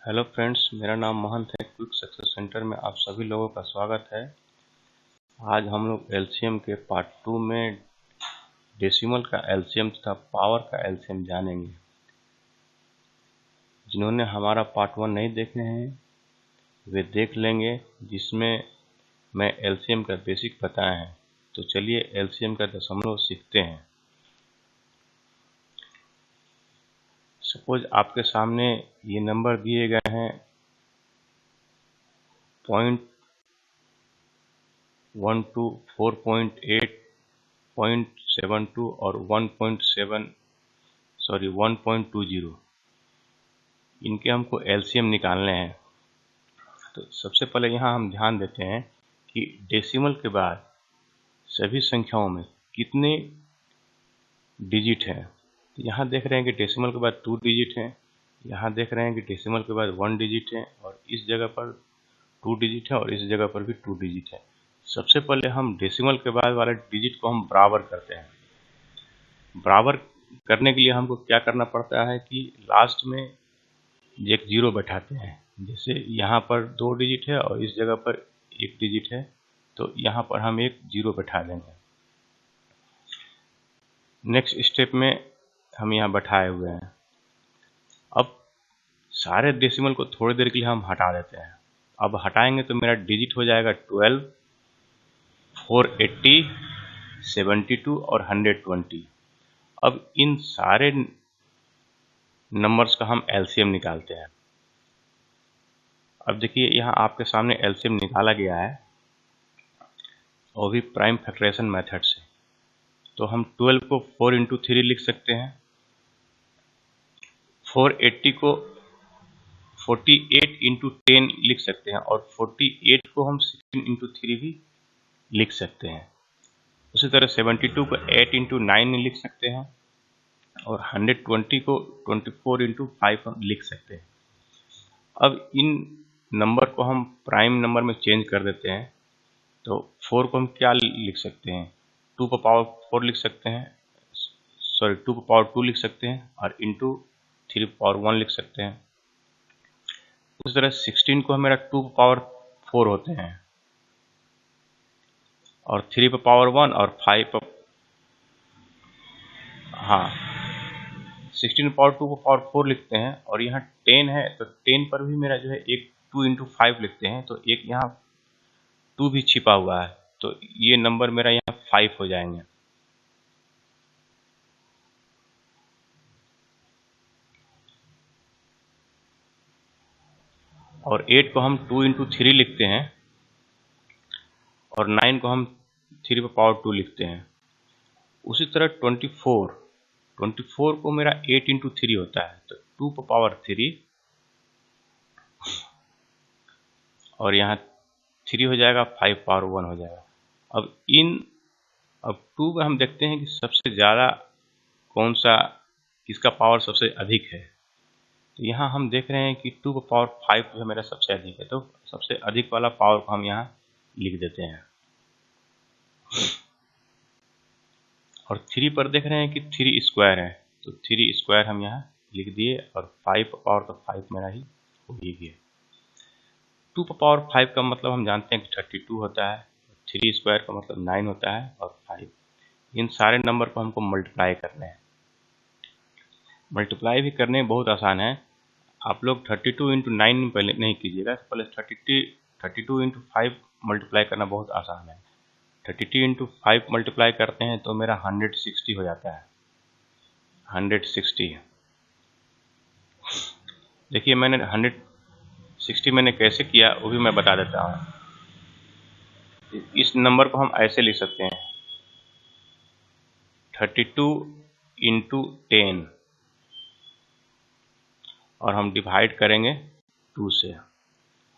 Hello friends, मेरा नाम महंत है। क्विक सक्सेस सेंटर में आप सभी लोगों का स्वागत है। आज हम लोग एलसीएम के पार्ट 2 में डेसिमल का एलसीएम तथा पावर का एलसीएम जानेंगे। जिन्होंने हमारा पार्ट 1 नहीं देखे हैं वे देख लेंगे, जिसमें मैं एलसीएम का बेसिक बताया है। तो चलिए एलसीएम का दशमलव सीखते हैं। सपोज आपके सामने ये नंबर दिए गए हैं 0.12, 4.8, 0.72 और 1.20। इनके हमको एलसीएम निकालने हैं। तो सबसे पहले यहाँ हम ध्यान देते हैं कि डेसिमल के बाद सभी संख्याओं में कितने डिजिट हैं। तो यहाँ देख रहे हैं कि डेसिमल के बाद 2 डिजिट हैं, यहाँ देख रहे हैं कि डेसिमल के बाद 1 डिजिट है, और इस जगह पर 2 डिजिट है, और इस जगह पर भी 2 डिजिट है। सबसे पहले हम डेसिमल के बाद वाले डिजिट को हम बराबर करते हैं। बराबर करने के लिए हमको क्या करना पड़ता है कि लास्ट में एक 0 बैठाते हैं। जैसे यहाँ पर 2 डिजिट है और इस जगह पर 1 डिजिट है, तो यहाँ पर हम एक 0 बैठा देंगे। नेक्स्ट स्टेप में हम यहाँ बैठाए हुए हैं। अब सारे डेसिमल को थोड़ी देर के लिए हम हटा देते हैं। अब हटाएंगे तो मेरा डिजिट हो जाएगा 12, 480, 72 और 120। अब इन सारे नंबर्स का हम एलसीएम निकालते हैं। अब देखिए यहाँ आपके सामने एलसीएम निकाला गया है, वो भी प्राइम फैक्टराइजेशन मेथड से। तो हम 12 को 4 इंटू 3 लिख सकते हैं, 480 को 48 इंटू 10 लिख सकते हैं, और 48 को हम 16 इंटू 3 भी लिख सकते हैं। उसी तरह 72 को 8 इंटू 9 लिख सकते हैं, और 120 को 24 इंटू 5 लिख सकते हैं। अब इन नंबर को हम प्राइम नंबर में चेंज कर देते हैं। तो 4 को हम क्या लिख सकते हैं, 2 पर पावर 4 लिख सकते हैं, 2 पर पावर 2 लिख सकते हैं, और इंटू 3 पर पावर 1 लिख सकते हैं। उस तरह 16 को मेरा 2 पर पावर 4 होते हैं, और 3 पर पावर 1 और 5 पर 16 पावर 2 पर पावर 4 लिखते हैं। और यहाँ 10 है तो 10 पर भी मेरा जो है एक 2 इंटू 5 लिखते हैं, तो एक यहाँ 2 भी छिपा हुआ है, तो ये नंबर मेरा यहाँ 5 हो जाएंगे। और 8 को हम 2 इंटू 3 लिखते हैं, और 9 को हम 3 पर पावर 2 लिखते हैं। उसी तरह 24 को मेरा 8 इंटू 3 होता है, तो 2 पर पावर 3, और यहाँ 3 हो जाएगा, 5 पावर 1 हो जाएगा। अब 2 में हम देखते हैं कि सबसे ज़्यादा कौन सा, किसका पावर सबसे अधिक है। तो यहाँ हम देख रहे हैं कि 2 पर पावर 5 जो है मेरा सबसे अधिक है, तो सबसे अधिक वाला पावर को हम यहाँ लिख देते हैं। और 3 पर देख रहे हैं कि 3 स्क्वायर है, तो 3 स्क्वायर हम यहाँ लिख दिए, और 5 पर पावर तो 5 मेरा ही हो ही गया। 2 पर पावर 5 का मतलब हम जानते हैं कि 32 होता है, 3 स्क्वायर का मतलब 9 होता है, और 5। इन सारे नंबर को हमको मल्टीप्लाई करने हैं। मल्टीप्लाई भी करने में बहुत आसान है। आप लोग 32 इंटू 9 पहले नहीं कीजिएगा, पहले 32 इंटू 5 मल्टीप्लाई करना बहुत आसान है। 32 इंटू 5 मल्टीप्लाई करते हैं तो मेरा 160 हो जाता है। 160 देखिए, मैंने 160 मैंने कैसे किया वो भी मैं बता देता हूँ। इस नंबर को हम ऐसे लिख सकते हैं, 32 इंटू 10, और हम डिवाइड करेंगे 2 से,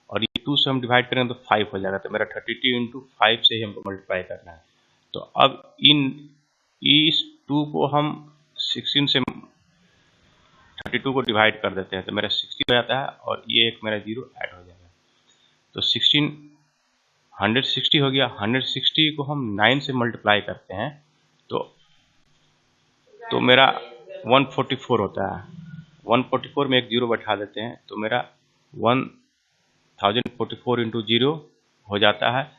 और ये 2 से हम डिवाइड करेंगे तो 5 हो जाएगा। तो मेरा 32 इंटू 5 से ही हमको मल्टीप्लाई करना है। तो अब इस 2 को हम 16 से 32 को डिवाइड कर देते हैं, तो मेरा 60 हो जाता है, और ये एक मेरा 0 ऐड हो जाएगा। तो 160 हो गया। 160 को हम 9 से मल्टीप्लाई करते हैं तो मेरा 144 होता है। 144 में एक 0 बैठा देते हैं, तो मेरा 1044 इंटू 0 हो जाता है।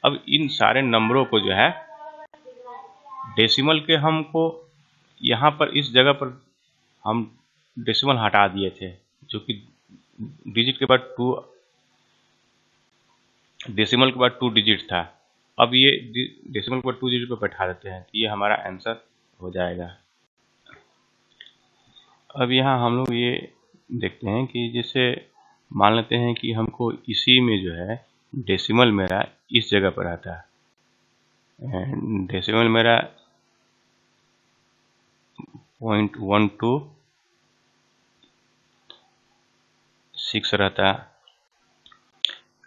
अब इन सारे नंबरों को जो है डेसिमल के हमको यहाँ पर इस जगह पर हम डेसिमल हटा दिए थे, जो कि डिजिट के बाद 2 डेसिमल के बाद 2 डिजिट था। अब ये डेसिमल के बाद 2 डिजिट पर बैठा देते हैं, तो ये हमारा आंसर हो जाएगा। अब यहाँ हम लोग ये देखते हैं कि जैसे मान लेते हैं कि हमको इसी में जो है डेसिमल मेरा इस जगह पर आता है, डेसिमल मेरा 0.126 रहता है,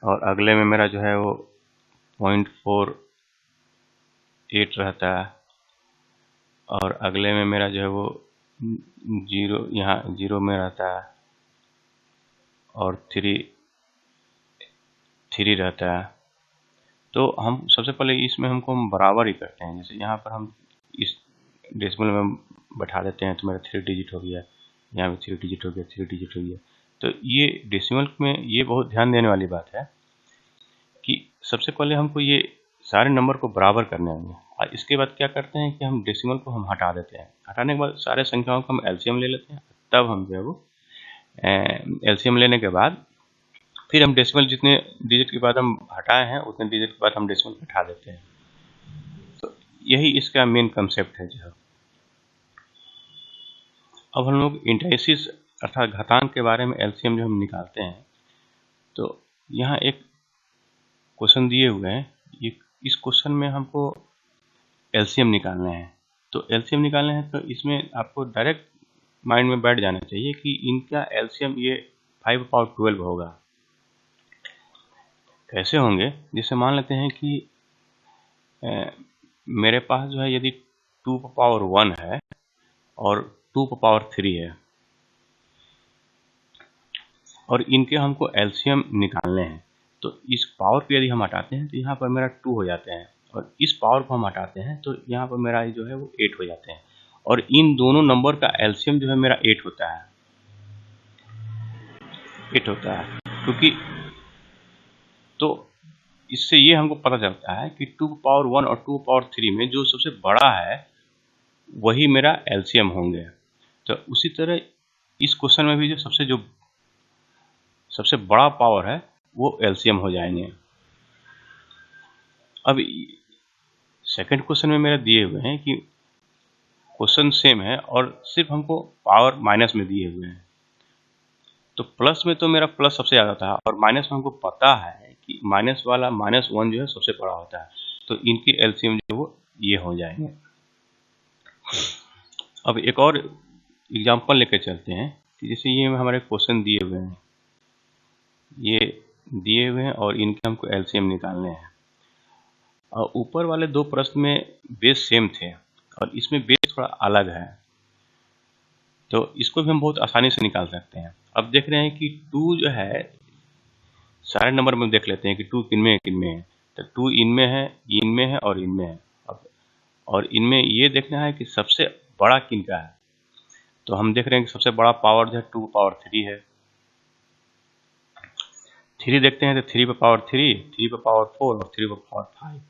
और अगले में मेरा जो है वो 0.48 रहता है, और अगले में मेरा जो है वो 0 यहाँ 0 में रहता है, और 3 रहता है। तो हम सबसे पहले इसमें हम बराबर ही करते हैं। जैसे यहाँ पर हम इस डेसिमल में बैठा देते हैं तो मेरा 3 डिजिट हो गया, यहाँ भी 3 डिजिट हो गया, 3 डिजिट हो गया। तो ये डेसिमल में ये बहुत ध्यान देने वाली बात है कि सबसे पहले हमको ये सारे नंबर को बराबर करने होंगे, और इसके बाद क्या करते हैं कि हम डेसिमल को हम हटा देते हैं। हटाने के बाद सारे संख्याओं का हम एलसीएम ले लेते हैं, तब हम जो है वो एलसीएम लेने के बाद फिर हम डेसिमल जितने डिजिट के बाद हम हटाए हैं उतने डिजिट के बाद हम डेसिमल हटा देते हैं। तो यही इसका मेन कंसेप्ट है जो। अब हम लोग इंटरेसिस अर्थात घातांक के बारे में एलसीएम जो हम निकालते हैं, तो यहाँ एक क्वेश्चन दिए हुए हैं, ये इस क्वेश्चन में हमको एलसीएम निकालने हैं। तो एलसीएम निकालने हैं तो इसमें आपको डायरेक्ट माइंड में बैठ जाना चाहिए कि इनका एलसीएम ये 5 पावर 12 होगा। कैसे होंगे, जैसे मान लेते हैं कि मेरे पास जो है यदि 2 पावर 1 है और 2 पावर 3 है, और इनके हमको एलसीएम निकालने हैं, तो इस पावर को यदि हम हटाते हैं तो यहाँ पर मेरा 2 हो जाते हैं, और इस पावर को हम हटाते हैं तो यहाँ पर मेरा जो है वो 8 हो जाते हैं, और इन दोनों नंबर का एलसीएम जो है मेरा 8 होता है, 8 होता है। क्योंकि तो इससे ये हमको पता चलता है कि 2 पावर 1 और 2 पावर 3 में जो सबसे बड़ा है वही मेरा एलसीएम होंगे। तो उसी तरह इस क्वेश्चन में भी जो सबसे बड़ा पावर है वो एलसीएम हो जाएंगे। अब सेकंड क्वेश्चन में मेरे दिए हुए हैं कि क्वेश्चन सेम है और सिर्फ हमको पावर माइनस में दिए हुए हैं। तो प्लस में तो मेरा प्लस सबसे ज़्यादा था, और माइनस में हमको पता है कि माइनस वाला -1 जो है सबसे बड़ा होता है, तो इनकी एलसीएम जो है वो ये हो जाएंगे। अब एक और एग्जांपल लेकर चलते हैं कि जैसे ये हमारे क्वेश्चन दिए हुए हैं, ये दिए हुए हैं और इनके हमको एलसीएम निकालने हैं। और ऊपर वाले 2 प्रश्न में बेस सेम थे और इसमें बेस थोड़ा अलग है, तो इसको भी हम बहुत आसानी से निकाल सकते हैं। अब देख रहे हैं कि 2 जो है सारे नंबर में देख लेते हैं कि 2 किनमें है। तो 2 इनमें है, इनमें है और इनमें है। और इनमें ये देखना है कि सबसे बड़ा किनका है। तो हम देख रहे हैं कि सबसे बड़ा पावर जो है 2 पावर 3 है। 3 देखते हैं तो 3 पे पावर 3, 3 पे पावर 4 और 3 पे पावर 5।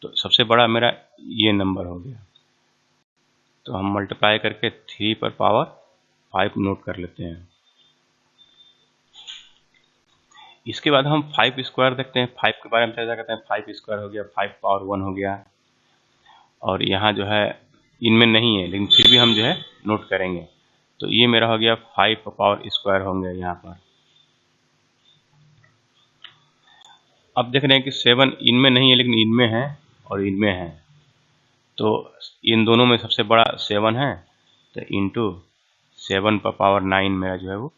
तो सबसे बड़ा मेरा ये नंबर हो गया। तो हम मल्टीप्लाई करके 3 पर पावर 5 नोट कर लेते हैं। इसके बाद हम 5 स्क्वायर देखते हैं। 5 के बारे में चर्चा करते हैं। 5 स्क्वायर हो गया, 5 पावर 1 हो गया, और यहाँ जो है इनमें नहीं है लेकिन फिर भी हम जो है नोट करेंगे। तो ये मेरा हो गया 5 पावर स्क्वायर होंगे यहाँ पर। अब देख रहे हैं कि 7 इनमें नहीं है लेकिन इनमें है और इनमें है, तो इन दोनों में सबसे बड़ा 7 है, तो इंटू 7 पर पावर 9 मेरा जो है वो,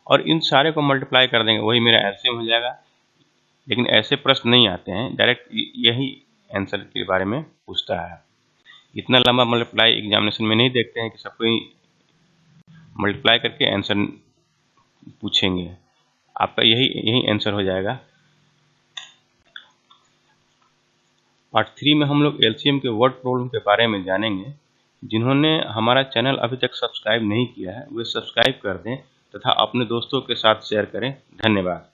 और इन सारे को मल्टीप्लाई कर देंगे, वही मेरा एलसीएम हो जाएगा। लेकिन ऐसे प्रश्न नहीं आते हैं, डायरेक्ट यही आंसर के बारे में पूछता है। इतना लंबा मल्टीप्लाई एग्जामिनेशन में नहीं देखते हैं कि सबको मल्टीप्लाई करके आंसर पूछेंगे। आपका यही आंसर हो जाएगा। पार्ट 3 में हम लोग एलसीएम के वर्ड प्रॉब्लम के बारे में जानेंगे। जिन्होंने हमारा चैनल अभी तक सब्सक्राइब नहीं किया है वे सब्सक्राइब कर दें तथा अपने दोस्तों के साथ शेयर करें। धन्यवाद।